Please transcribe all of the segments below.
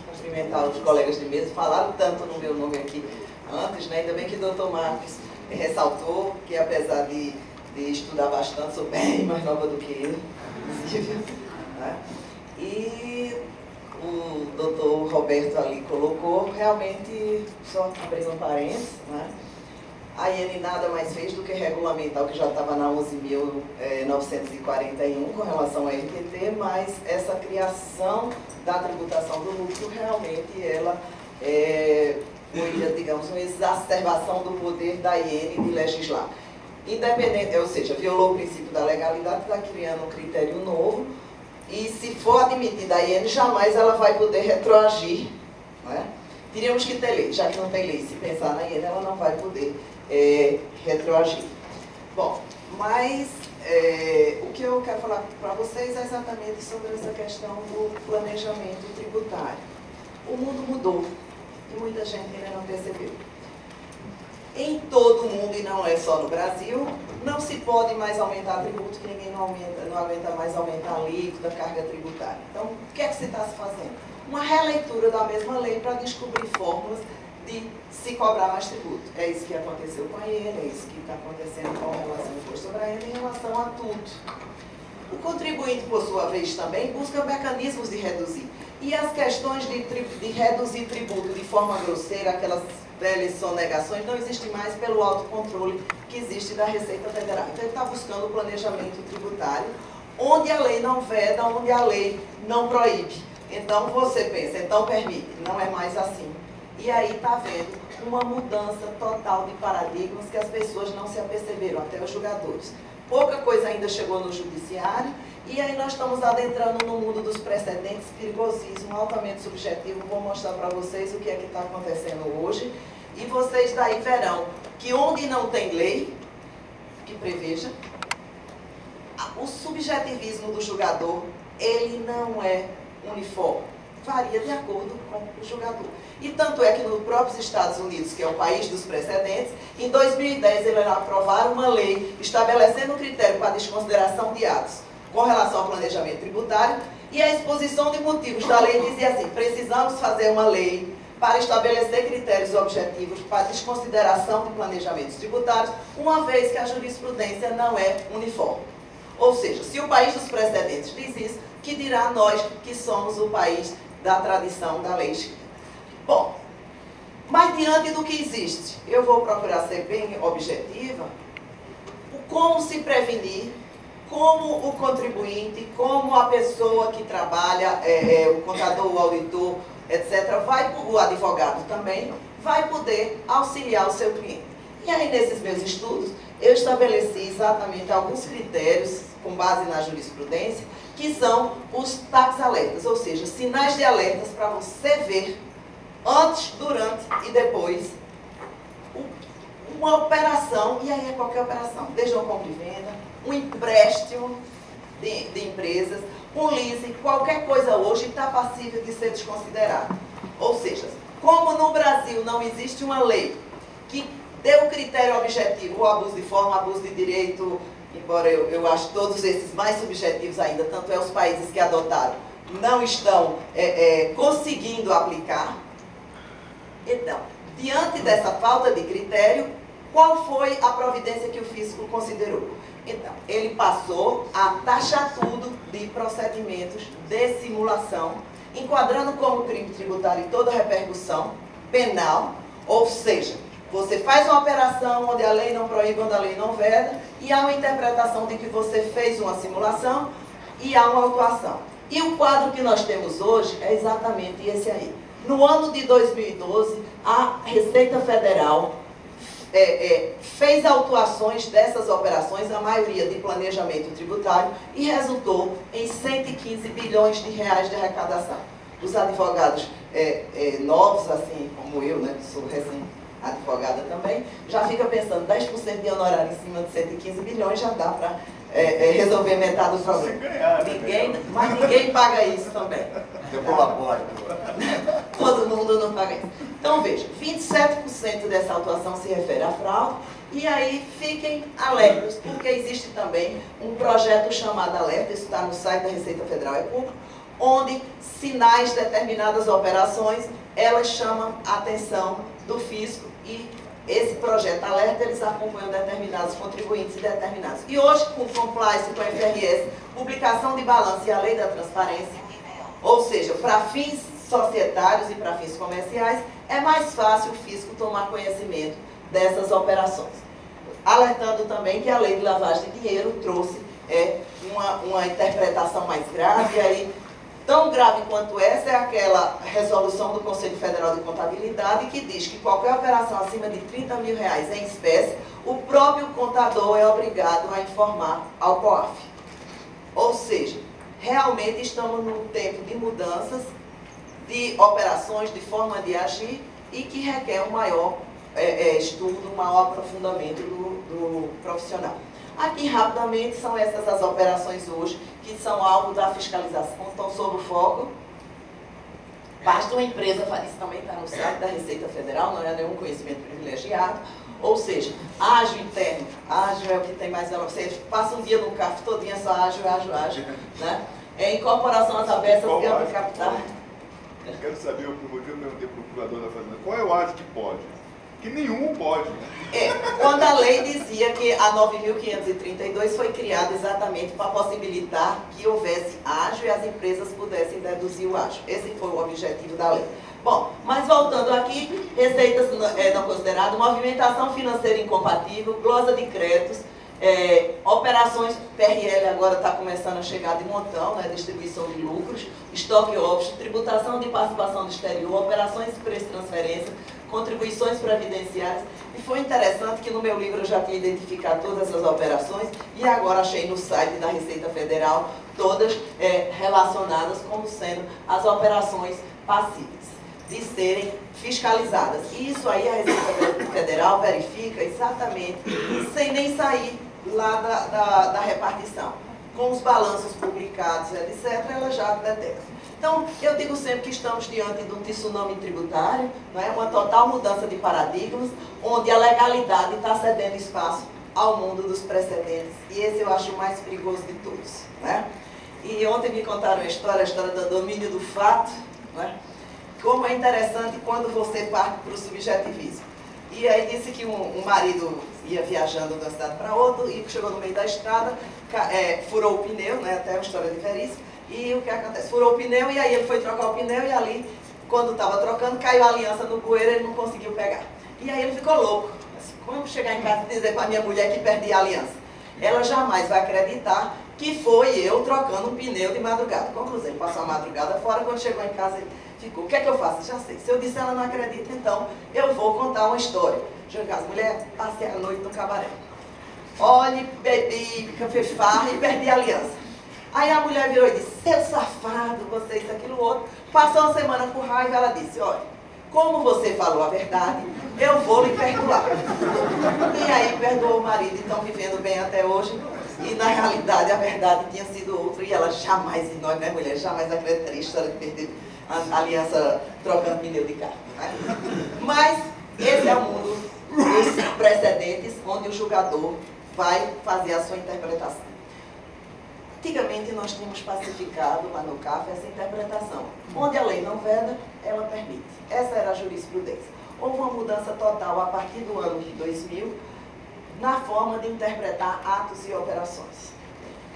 Cumprimentar os colegas de mesa, falaram tanto no meu nome aqui antes, né? Ainda bem que o doutor Marcos ressaltou que, apesar de estudar bastante, sou bem mais nova do que ele, inclusive, né? E o doutor Roberto ali colocou, realmente, só abrindo um parênteses, né? A IN nada mais fez do que regulamentar o que já estava na 11.941 com relação à RTT, mas essa criação da tributação do lucro realmente ela foi, digamos, uma exacerbação do poder da IN de legislar. Independente, ou seja, violou o princípio da legalidade, está criando um critério novo, e se for admitida a IN, jamais ela vai poder retroagir, né? Teríamos que ter lei, já que não tem lei, se pensar na IN, ela não vai poder retroagir. Bom, mas o que eu quero falar para vocês é exatamente sobre essa questão do planejamento tributário. O mundo mudou e muita gente ainda não percebeu. Em todo o mundo, e não é só no Brasil, não se pode mais aumentar tributo, que ninguém não aguenta mais aumentar a alíquota, carga tributária. Então, o que é que se está se fazendo? Uma releitura da mesma lei para descobrir fórmulas de se cobrar mais tributo. É isso que aconteceu com a IN, é isso que está acontecendo com relação ao imposto sobre a renda em relação a tudo. O contribuinte, por sua vez, também busca mecanismos de reduzir. E as questões de reduzir tributo de forma grosseira, aquelas velhas sonegações, não existem mais pelo autocontrole que existe da Receita Federal. Então, ele está buscando o planejamento tributário, onde a lei não veda, onde a lei não proíbe. Então, você pensa, então permite, não é mais assim. E aí está havendo uma mudança total de paradigmas que as pessoas não se aperceberam, até os julgadores. Pouca coisa ainda chegou no judiciário, e aí nós estamos adentrando no mundo dos precedentes, perigosíssimo, altamente subjetivo. Vou mostrar para vocês o que é que está acontecendo hoje, e vocês daí verão que onde não tem lei, que preveja, o subjetivismo do julgador, ele não é uniforme, varia de acordo com o julgador. E tanto é que nos próprios Estados Unidos, que é o país dos precedentes, em 2010 eles aprovaram uma lei estabelecendo um critério para desconsideração de atos com relação ao planejamento tributário, e a exposição de motivos da lei dizia assim: precisamos fazer uma lei para estabelecer critérios objetivos para desconsideração de planejamentos tributários, uma vez que a jurisprudência não é uniforme. Ou seja, se o país dos precedentes diz isso, que dirá nós que somos o país da tradição da lei escrita. Bom, mas diante do que existe, eu vou procurar ser bem objetiva, como se prevenir, como o contribuinte, como a pessoa que trabalha, o contador, o auditor, etc., o advogado também, vai poder auxiliar o seu cliente. E aí, nesses meus estudos, eu estabeleci exatamente alguns critérios, com base na jurisprudência, que são os tax alertas, ou seja, sinais de alertas para você ver antes, durante e depois uma operação, e aí é qualquer operação, desde uma compra e venda, um empréstimo de empresas, um leasing, qualquer coisa hoje está passível de ser desconsiderado. Ou seja, como no Brasil não existe uma lei que dê um critério objetivo, o abuso de forma, o abuso de direito, embora eu acho todos esses mais subjetivos ainda, tanto é os países que adotaram, não estão conseguindo aplicar. Então, diante dessa falta de critério, qual foi a providência que o fisco considerou? Então, ele passou a taxar tudo de procedimentos de simulação, enquadrando como crime tributário toda a repercussão penal, ou seja, você faz uma operação onde a lei não proíbe, onde a lei não veda, e há uma interpretação de que você fez uma simulação e há uma autuação. E o quadro que nós temos hoje é exatamente esse aí. No ano de 2012, a Receita Federal fez autuações dessas operações, a maioria de planejamento tributário, e resultou em 115 bilhões de reais de arrecadação. Os advogados novos, assim como eu, né, que sou recém-advogada também, já fica pensando, 10% de honorário em cima de 115 bilhões já dá para resolver metade do problema. Mas ninguém paga isso também. Todo mundo não paga isso. Então, veja, 27% dessa autuação se refere à fraude, e aí fiquem alertas, porque existe também um projeto chamado Alerta, isso está no site da Receita Federal, é público, onde sinais determinadas operações, elas chamam a atenção do fisco, e esse projeto Alerta, eles acompanham determinados contribuintes e determinados. E hoje, com compliance, com a FRS, publicação de balanço e a lei da transparência, ou seja, para fins societários e para fins comerciais, é mais fácil o fisco tomar conhecimento dessas operações. Alertando também que a lei de lavagem de dinheiro trouxe uma interpretação mais grave, e aí, tão grave quanto essa é aquela resolução do Conselho Federal de Contabilidade que diz que qualquer operação acima de 30 mil reais em espécie, o próprio contador é obrigado a informar ao COAF. Ou seja, realmente estamos num tempo de mudanças, de operações, de forma de agir, e que requer um maior estudo, um maior aprofundamento do profissional. Aqui, rapidamente, são essas as operações hoje, que são alvo da fiscalização, estão sob o foco. Basta uma empresa, isso também está no site da Receita Federal, não é nenhum conhecimento privilegiado, ou seja, ágio interno, ágio é o que tem mais valor. Você passa um dia no CAF todinho, é só ágio, né? Incorporação às avessas, ganho de capital. Eu quero saber, o motivo de eu ter procurador da Fazenda, qual é o ágio que pode? Que nenhum pode. Quando a lei dizia que a 9.532 foi criada exatamente para possibilitar que houvesse ágio e as empresas pudessem deduzir o ágio. Esse foi o objetivo da lei. Bom, mas voltando aqui, receitas não consideradas, movimentação financeira incompatível, glosa de créditos, operações, PRL agora está começando a chegar de montão, né, distribuição de lucros, estoque offshore, tributação de participação do exterior, operações de preço de transferência, contribuições previdenciárias. E foi interessante que no meu livro eu já tinha identificado todas essas operações, e agora achei no site da Receita Federal todas relacionadas como sendo as operações passíveis de serem fiscalizadas. E isso aí a Receita Federal verifica exatamente, sem nem sair lá da repartição. Com os balanços publicados, etc., ela já detecta. Então, eu digo sempre que estamos diante de um tsunami tributário, não é? Uma total mudança de paradigmas, onde a legalidade está cedendo espaço ao mundo dos precedentes. E esse eu acho o mais perigoso de todos. Né? E ontem me contaram a história do domínio do fato, né? Como é interessante quando você parte para o subjetivismo. E aí disse que um marido ia viajando de uma cidade para outra e chegou no meio da estrada, furou o pneu, né? Até uma história de veríssima. E o que acontece? Furou o pneu, e aí ele foi trocar o pneu, e ali, quando estava trocando, caiu a aliança no bueiro, ele não conseguiu pegar. E aí ele ficou louco. Como chegar em casa e dizer para a minha mulher que perdi a aliança? Ela jamais vai acreditar que foi eu trocando um pneu de madrugada. Conclusão, ele passou a madrugada fora, quando chegou em casa, ele ficou, o que é que eu faço? Já sei. Se eu disser ela não acredita, então eu vou contar uma história. Chegou em casa, mulher, passei a noite no cabaré. Olhe, bebi, fiz farra e perdi a aliança. Aí a mulher virou e disse, seu safado, você isso, aquilo, outro. Passou uma semana com raiva, ela disse, olha, como você falou a verdade, eu vou lhe perdoar. E aí perdoou o marido, e estão vivendo bem até hoje. E na realidade a verdade tinha sido outra, e ela jamais, e nós, né, mulher, jamais acreditaria a história de perder a aliança trocando pneu de carro. Né? Mas esse é o mundo dos precedentes, onde o julgador vai fazer a sua interpretação. Antigamente nós tínhamos pacificado lá no CAF essa interpretação. Onde a lei não veda, ela permite. Essa era a jurisprudência. Houve uma mudança total a partir do ano de 2000 na forma de interpretar atos e operações.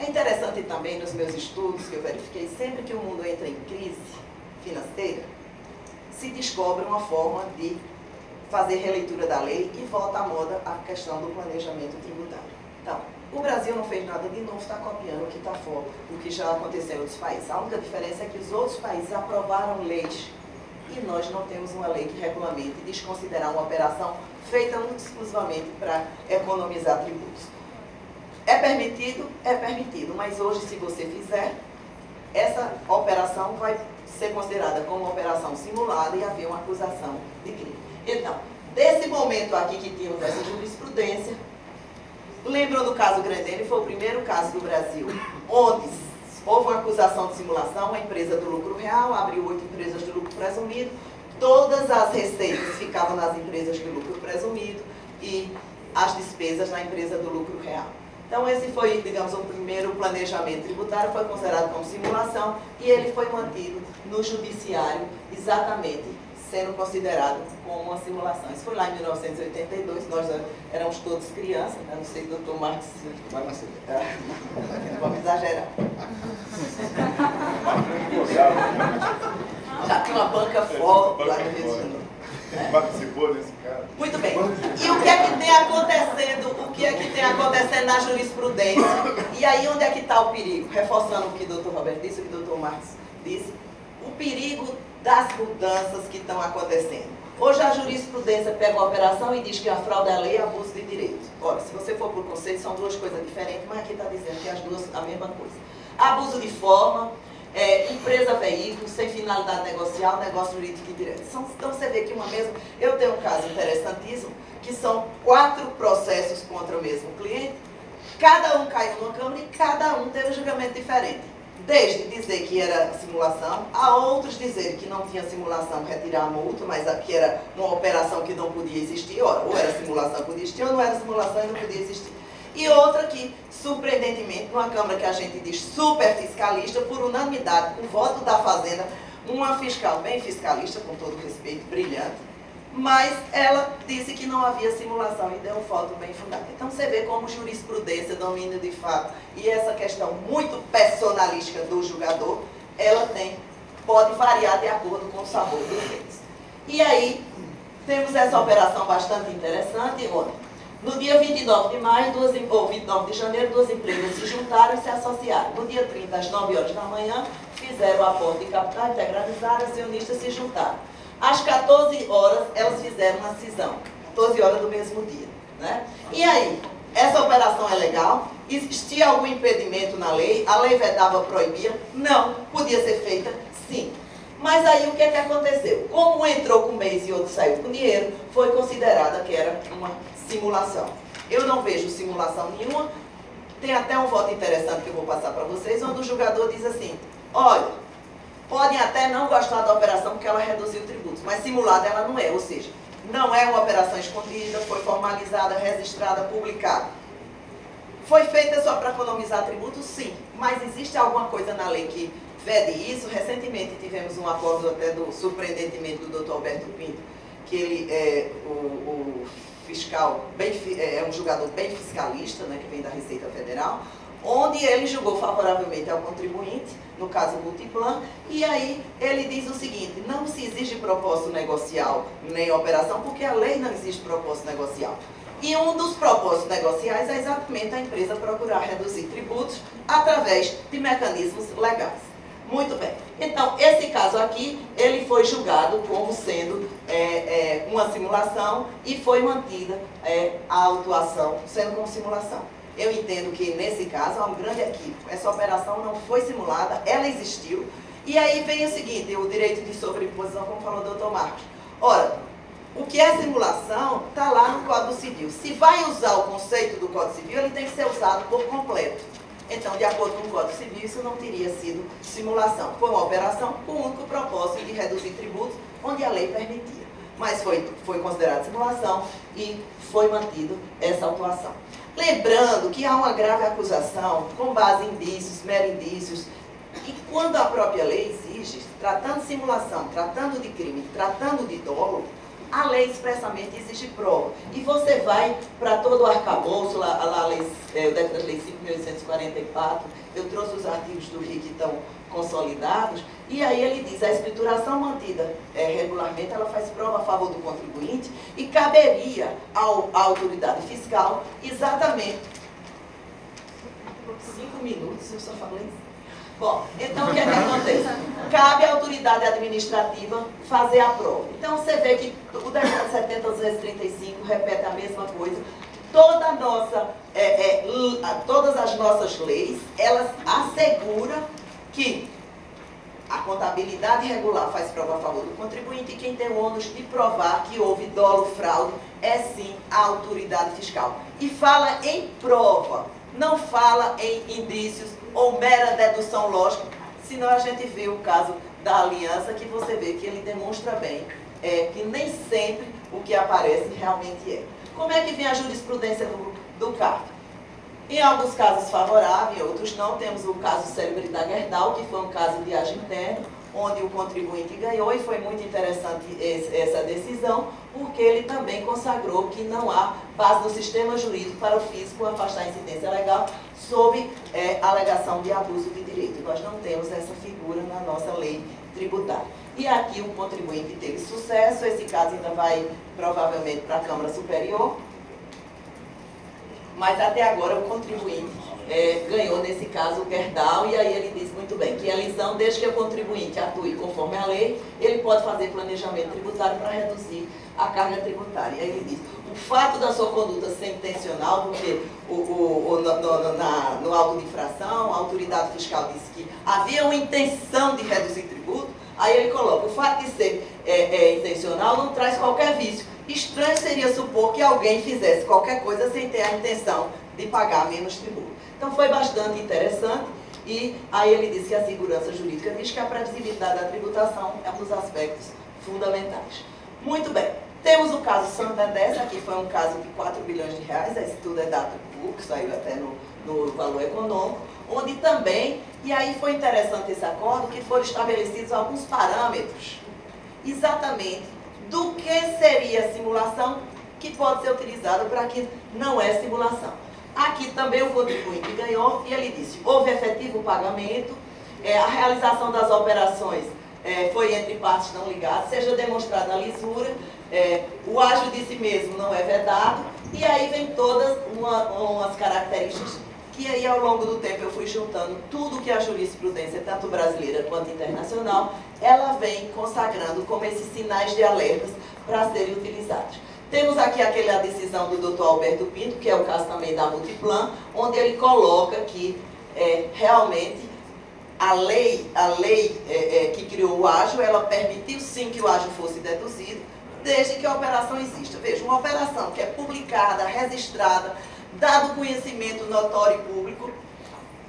É interessante também nos meus estudos que eu verifiquei, sempre que o mundo entra em crise financeira, se descobre uma forma de fazer releitura da lei e volta à moda a questão do planejamento tributário. Então, o Brasil não fez nada de novo, está copiando o que está fora, o que já aconteceu em outros países. A única diferença é que os outros países aprovaram leis e nós não temos uma lei que regulamente desconsiderar uma operação feita exclusivamente para economizar tributos. É permitido? É permitido, mas hoje, se você fizer, essa operação vai ser considerada como uma operação simulada e haver uma acusação de crime. Então, desse momento aqui que tínhamos essa jurisprudência, lembram do caso Grendene? Foi o primeiro caso do Brasil onde houve uma acusação de simulação, uma empresa do lucro real, abriu 8 empresas de lucro presumido, todas as receitas ficavam nas empresas de lucro presumido e as despesas na empresa do lucro real. Então esse foi, digamos, o primeiro planejamento tributário, foi considerado como simulação e ele foi mantido no judiciário exatamente sendo considerado como uma simulação. Isso foi lá em 1982, nós éramos todos crianças, né? Não sei, doutor Marcos, Vai nascer. não vamos exagerar. Já tinha uma banca forte lá no Rio de Janeiro. Participou desse cara. Muito bem. E o que é que tem acontecendo? O que é que tem acontecendo na jurisprudência? E aí onde é que está o perigo? Reforçando o que o doutor Roberto disse, o que o doutor Marcos disse, o perigo das mudanças que estão acontecendo. Hoje a jurisprudência pega uma operação e diz que a fraude à lei é abuso de direito. Ora, se você for por conceito, são duas coisas diferentes, mas aqui está dizendo que as duas a mesma coisa. Abuso de forma, empresa veículo, sem finalidade negocial, negócio jurídico e direito. Então você vê que uma mesma... Eu tenho um caso interessantíssimo, que são 4 processos contra o mesmo cliente, cada um caiu numa câmara e cada um teve um julgamento diferente. Desde dizer que era simulação, a outros dizer que não tinha simulação, retirar a multa, mas que era uma operação que não podia existir. Ora, ou era simulação, podia existir, ou não era simulação e não podia existir. E outra que, surpreendentemente, numa Câmara que a gente diz super fiscalista, por unanimidade, com voto da Fazenda, uma fiscal bem fiscalista, com todo respeito, brilhante, mas ela disse que não havia simulação e deu um voto bem fundado. Então você vê como jurisprudência, domínio de fato e essa questão muito personalística do julgador, ela pode variar de acordo com o sabor dos fatos. E aí, temos essa operação bastante interessante, onde no dia 29 de maio, ou 29 de janeiro, 2 empresas se juntaram e se associaram. No dia 30, às 9 horas da manhã, fizeram o aporte de capital integralizaram, acionistas se juntaram. Às 14 horas, elas fizeram uma cisão, 14 horas do mesmo dia. Né? E aí, essa operação é legal? Existia algum impedimento na lei? A lei vedava, proibia? Não. Podia ser feita? Sim. Mas aí o que é que aconteceu? Como um entrou com bens e outro saiu com dinheiro, foi considerada que era uma simulação. Eu não vejo simulação nenhuma. Tem até um voto interessante que eu vou passar para vocês, onde o julgador diz assim, olha, podem até não gostar da operação porque ela reduziu tributos, mas simulada ela não é, ou seja, não é uma operação escondida, foi formalizada, registrada, publicada. Foi feita só para economizar tributos? Sim, mas existe alguma coisa na lei que vede isso? Recentemente tivemos um acordo até surpreendentemente do Dr. Alberto Pinto, que ele é o fiscal, é um julgador bem fiscalista, né, que vem da Receita Federal, onde ele julgou favoravelmente ao contribuinte, no caso Multiplan, e aí ele diz o seguinte, não se exige propósito negocial nem operação, porque a lei não exige propósito negocial. E um dos propósitos negociais é exatamente a empresa procurar reduzir tributos através de mecanismos legais. Muito bem. Então, esse caso aqui, ele foi julgado como sendo uma simulação e foi mantida a autuação sendo como simulação. Eu entendo que, nesse caso, há um grande equívoco. Essa operação não foi simulada, ela existiu. E aí vem o seguinte, o direito de sobreimposição, como falou o doutor Marcos. Ora, o que é simulação está lá no Código Civil. Se vai usar o conceito do Código Civil, ele tem que ser usado por completo. Então, de acordo com o Código Civil, isso não teria sido simulação. Foi uma operação com o único propósito de reduzir tributos, onde a lei permitia. Mas foi considerada simulação e foi mantido essa autuação. Lembrando que há uma grave acusação com base em indícios, mero indícios, e quando a própria lei exige, tratando de simulação, tratando de crime, tratando de dolo, a lei expressamente exige prova. E você vai para todo o arcabouço, o Decreto-Lei 5.844, eu trouxe os artigos do RIC que estão consolidados, e aí ele diz, a escrituração mantida regularmente, ela faz prova a favor do contribuinte e caberia à autoridade fiscal exatamente 5 minutos, eu só falei. Bom, então o que é que acontece? Cabe à autoridade administrativa fazer a prova. Então você vê que o decreto 70/235 repete a mesma coisa. Todas as nossas leis, elas asseguram que a contabilidade regular faz prova a favor do contribuinte e quem tem o ônus de provar que houve dolo, fraude, é sim a autoridade fiscal. E fala em prova, não fala em indícios ou mera dedução lógica, senão a gente vê o caso da aliança, que você vê que ele demonstra bem que nem sempre o que aparece realmente é. Como é que vem a jurisprudência do CARF? Em alguns casos favoráveis, em outros não. Temos o caso célebre da Gerdau, que foi um caso de age interno, onde o contribuinte ganhou, e foi muito interessante essa decisão, porque ele também consagrou que não há base no sistema jurídico para o físico afastar a incidência legal sob alegação de abuso de direito. Nós não temos essa figura na nossa lei tributária. E aqui o contribuinte teve sucesso, esse caso ainda vai provavelmente para a Câmara Superior, mas até agora o contribuinte ganhou nesse caso o Gerdau, e aí ele diz muito bem que a lisão, desde que o contribuinte atue conforme a lei, ele pode fazer planejamento tributário para reduzir a carga tributária. E aí ele diz, o fato da sua conduta ser intencional, porque no auto de infração, a autoridade fiscal disse que havia uma intenção de reduzir tributo, aí ele coloca, o fato de ser intencional não traz qualquer vício. Estranho seria supor que alguém fizesse qualquer coisa sem ter a intenção de pagar menos tributo. Então foi bastante interessante, e aí ele disse que a segurança jurídica diz que a previsibilidade da tributação é um dos aspectos fundamentais. Muito bem, temos o caso Santander, aqui foi um caso de 4 bilhões de reais, esse tudo é dado público, saiu até no valor econômico, onde também, e aí foi interessante esse acordo, que foram estabelecidos alguns parâmetros, exatamente do que seria simulação, que pode ser utilizado para que não é simulação. Aqui também o contribuinte ganhou, e ele disse, houve efetivo pagamento, a realização das operações foi entre partes não ligadas, seja demonstrada a lisura, o ágio de si mesmo não é vedado, e aí vem todas umas características que aí ao longo do tempo eu fui juntando tudo que a jurisprudência, tanto brasileira quanto internacional, ela vem consagrando como esses sinais de alertas para serem utilizados. Temos aqui aquela decisão do Dr. Alberto Pinto, que é o caso também da Multiplan, onde ele coloca que realmente a lei que criou o ágio, ela permitiu sim que o ágio fosse deduzido, desde que a operação exista. Veja, uma operação que é publicada, registrada, dado conhecimento notório e público,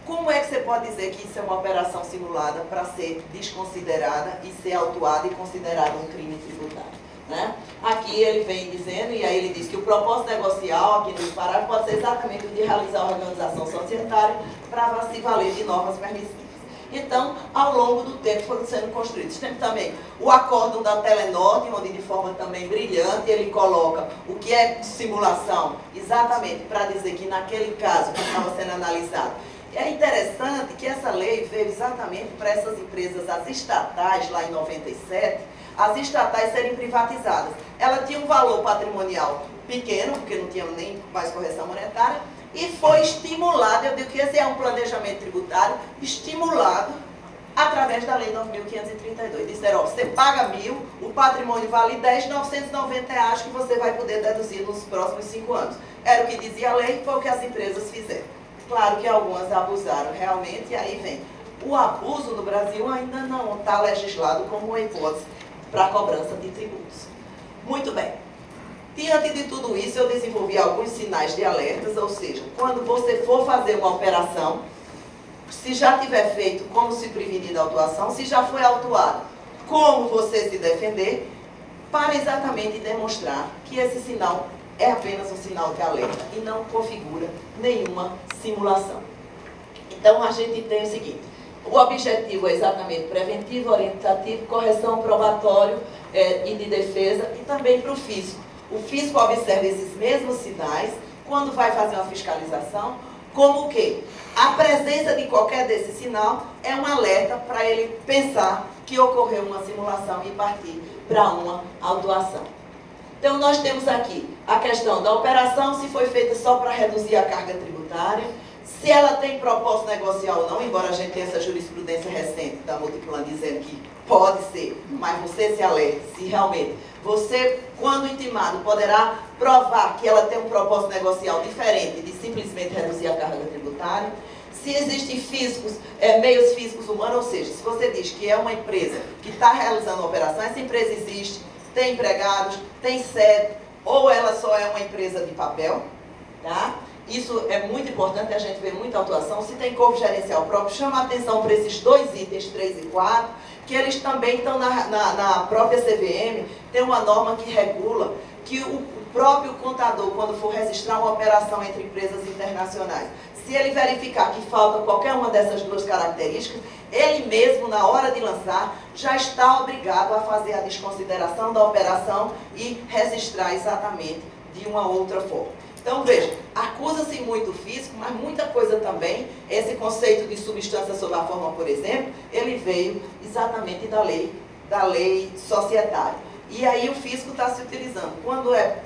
como é que você pode dizer que isso é uma operação simulada para ser desconsiderada e ser autuada e considerada um crime tributário? Né? Aqui ele vem dizendo, e aí ele diz que o propósito negocial aqui no parágrafo pode ser exatamente o de realizar a organização societária para se valer de normas permissivas. Então, ao longo do tempo foram sendo construídos. Temos também o acórdão da Telenorte, onde de forma também brilhante ele coloca o que é simulação, exatamente para dizer que naquele caso que estava sendo analisado. E é interessante que essa lei veio exatamente para essas empresas, as estatais, lá em 97, as estatais serem privatizadas. Ela tinha um valor patrimonial pequeno, porque não tinha nem mais correção monetária, e foi estimulado, eu digo que esse é um planejamento tributário, estimulado através da Lei 9.532. Disseram, ó, você paga 1.000, o patrimônio vale 10.990 reais que você vai poder deduzir nos próximos 5 anos. Era o que dizia a lei, foi o que as empresas fizeram. Claro que algumas abusaram realmente, e aí vem. O abuso no Brasil ainda não está legislado como uma hipótese para a cobrança de tributos. Muito bem. Diante de tudo isso, eu desenvolvi alguns sinais de alertas, ou seja, quando você for fazer uma operação, se já tiver feito, como se prevenir da autuação, se já foi autuado, como você se defender, para exatamente demonstrar que esse sinal é apenas um sinal de alerta e não configura nenhuma simulação. Então, a gente tem o seguinte, o objetivo é exatamente preventivo, orientativo, correção, probatório e de defesa, e também para o fisco. O fisco observa esses mesmos sinais quando vai fazer uma fiscalização, como o quê? A presença de qualquer desse sinal é um alerta para ele pensar que ocorreu uma simulação e partir para uma autuação. Então, nós temos aqui a questão da operação, se foi feita só para reduzir a carga tributária, Se ela tem propósito negocial ou não, embora a gente tenha essa jurisprudência recente da Multiplan dizendo que pode ser, mas você se alerte se realmente você, quando intimado, poderá provar que ela tem um propósito negocial diferente de simplesmente reduzir a carga tributária. Se existem físicos, meios físicos humanos, ou seja, se você diz que é uma empresa que está realizando uma operação, essa empresa existe, tem empregados, tem sede, ou ela só é uma empresa de papel, tá? Isso é muito importante, a gente vê muita atuação. Se tem corpo gerencial próprio, chama a atenção para esses dois itens, 3 e 4, que eles também estão na própria CVM, tem uma norma que regula que o próprio contador, quando for registrar uma operação entre empresas internacionais, se ele verificar que falta qualquer uma dessas duas características, ele mesmo, na hora de lançar, já está obrigado a fazer a desconsideração da operação e registrar exatamente de uma outra forma. Então, veja, acusa-se muito o físico, mas muita coisa também, esse conceito de substância sob a forma, por exemplo, ele veio exatamente da lei societária. E aí o físico está se utilizando. Quando é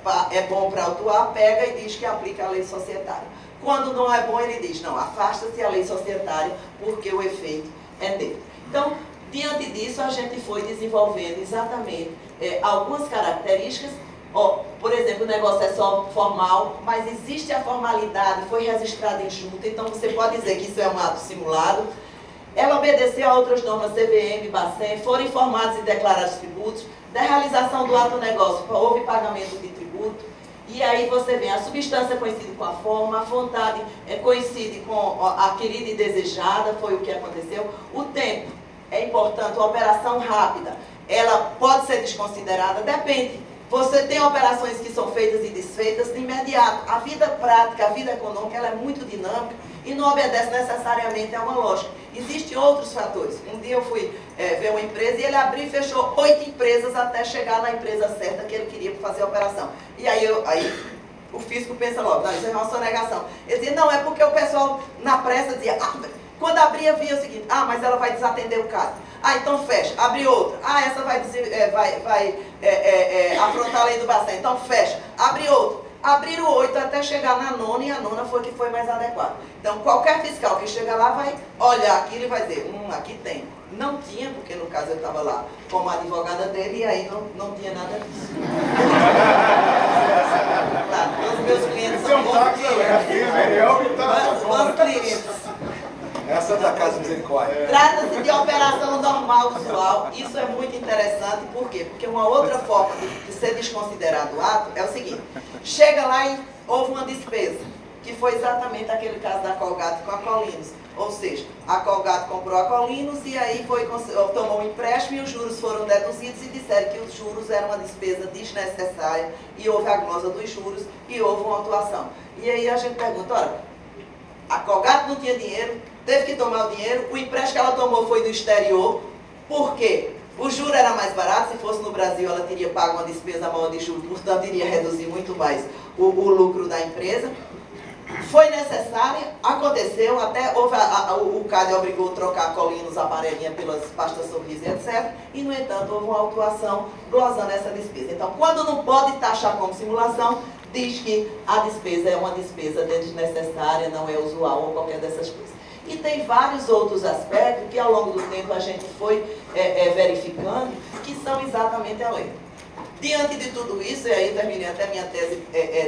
bom para atuar, pega e diz que aplica a lei societária. Quando não é bom, ele diz, não, afasta-se a lei societária, porque o efeito é dele. Então, diante disso, a gente foi desenvolvendo exatamente algumas características. Por exemplo, o negócio é só formal, mas existe a formalidade, foi registrada em junta, então você pode dizer que isso é um ato simulado. Ela obedeceu a outras normas CVM, Bacen, foram informados e declarados tributos, da realização do ato negócio, houve pagamento de tributo, e aí você vê, a substância coincide com a forma, a vontade coincide com a querida e desejada, foi o que aconteceu. O tempo é importante, a operação rápida, ela pode ser desconsiderada, depende. Você tem operações que são feitas e desfeitas de imediato. A vida prática, a vida econômica, ela é muito dinâmica e não obedece necessariamente a uma lógica. Existem outros fatores. Um dia eu fui ver uma empresa e ele abriu e fechou 8 empresas até chegar na empresa certa que ele queria fazer a operação. E aí o físico pensa logo, não, isso é uma sonegação. Ele dizia, não, é porque o pessoal na pressa dizia, quando abria via o seguinte, mas ela vai desatender o caso. Então fecha, abre outra. Essa vai afrontar a lei do Bacen, então fecha, abre outra. Abriram 8 até chegar na 9ª e a 9ª foi que foi mais adequada. Então qualquer fiscal que chega lá vai olhar aquilo e vai dizer, aqui tem. Não tinha, porque no caso eu estava lá como advogada dele e aí não tinha nada disso. Claro, os meus clientes são bons clientes. Essa é da Casa Misericórdia. Trata-se de operação normal, usual. Isso é muito interessante, por quê? Porque uma outra forma de ser desconsiderado o ato é o seguinte. Chega lá e houve uma despesa, que foi exatamente aquele caso da Colgate com a Colinos. Ou seja, a Colgate comprou a Colinos e aí tomou um empréstimo e os juros foram deduzidos e disseram que os juros eram uma despesa desnecessária e houve a glosa dos juros e houve uma atuação. E aí a gente pergunta, olha, a Colgate não tinha dinheiro, teve que tomar o dinheiro, o empréstimo que ela tomou foi do exterior, por quê? O juro era mais barato, se fosse no Brasil ela teria pago uma despesa maior de juros, portanto iria reduzir muito mais o lucro da empresa. Foi necessária, aconteceu, até houve o CAD obrigou a trocar a Colinos, a amarelinha pelas pastas Sorriso, etc. E, no entanto, houve uma autuação glosando essa despesa. Então, quando não pode taxar como simulação, diz que a despesa é uma despesa desnecessária, não é usual ou qualquer dessas coisas. E tem vários outros aspectos que ao longo do tempo a gente foi verificando que são exatamente a lei. Diante de tudo isso, e aí terminei até minha tese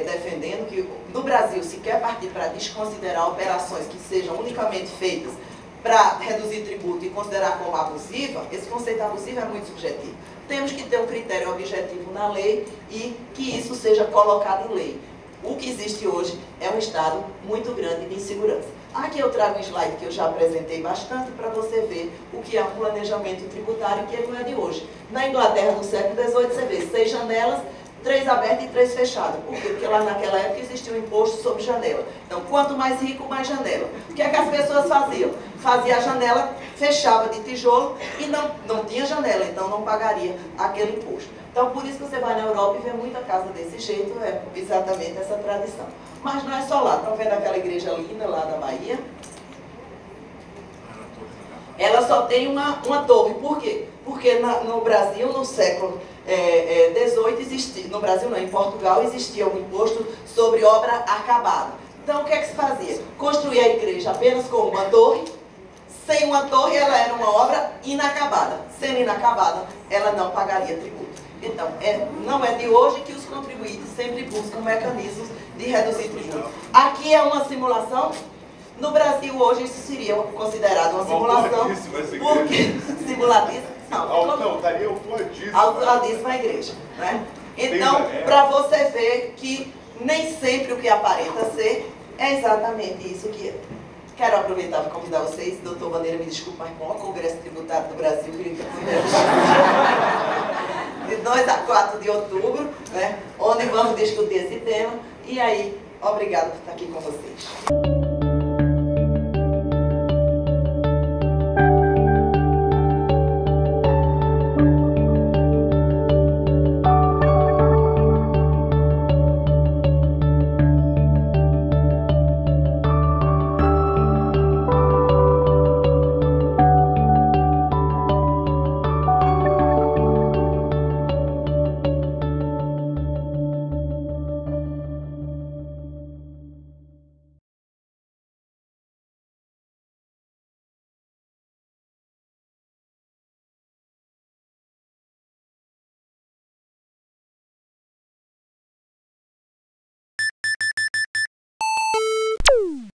defendendo que no Brasil se quer partir para desconsiderar operações que sejam unicamente feitas para reduzir tributo e considerar como abusiva, esse conceito abusivo é muito subjetivo. Temos que ter um critério objetivo na lei e que isso seja colocado em lei. O que existe hoje é um estado muito grande de insegurança. Aqui eu trago um slide que eu já apresentei bastante para você ver o que é um planejamento tributário que ele não é de hoje. Na Inglaterra, no século XVIII, você vê 6 janelas, 3 abertas e 3 fechadas. Por quê? Porque lá naquela época existia um imposto sobre janela. Então, quanto mais rico, mais janela. O que é que as pessoas faziam? Fazia a janela, fechava de tijolo e não tinha janela, então não pagaria aquele imposto. Então, por isso que você vai na Europa e vê muita casa desse jeito, é exatamente essa tradição. Mas não é só lá. Estão vendo aquela igreja linda lá da Bahia? Ela só tem uma torre. Por quê? Porque no Brasil, no século XVIII, existia, no Brasil não, em Portugal, existia um imposto sobre obra acabada. Então, o que é que se fazia? Construir a igreja apenas com uma torre. Sem uma torre, ela era uma obra inacabada. Sendo inacabada, ela não pagaria tributo. Então, não é de hoje que os contribuintes sempre buscam mecanismos de reduzir tributo. Aqui é uma simulação. No Brasil, hoje, isso seria considerado uma simulação. Porque simulatíssima. Não, estaria autoadíssima. Autoadíssima a igreja. Né? Então, para você ver que nem sempre o que aparenta ser é exatamente isso que é. Quero aproveitar para convidar vocês, doutor Bandeira, me desculpe, mas qual é o Congresso Tributário do Brasil, de 2 a 4 de outubro, né, onde vamos discutir esse tema. E aí, obrigado por estar aqui com vocês.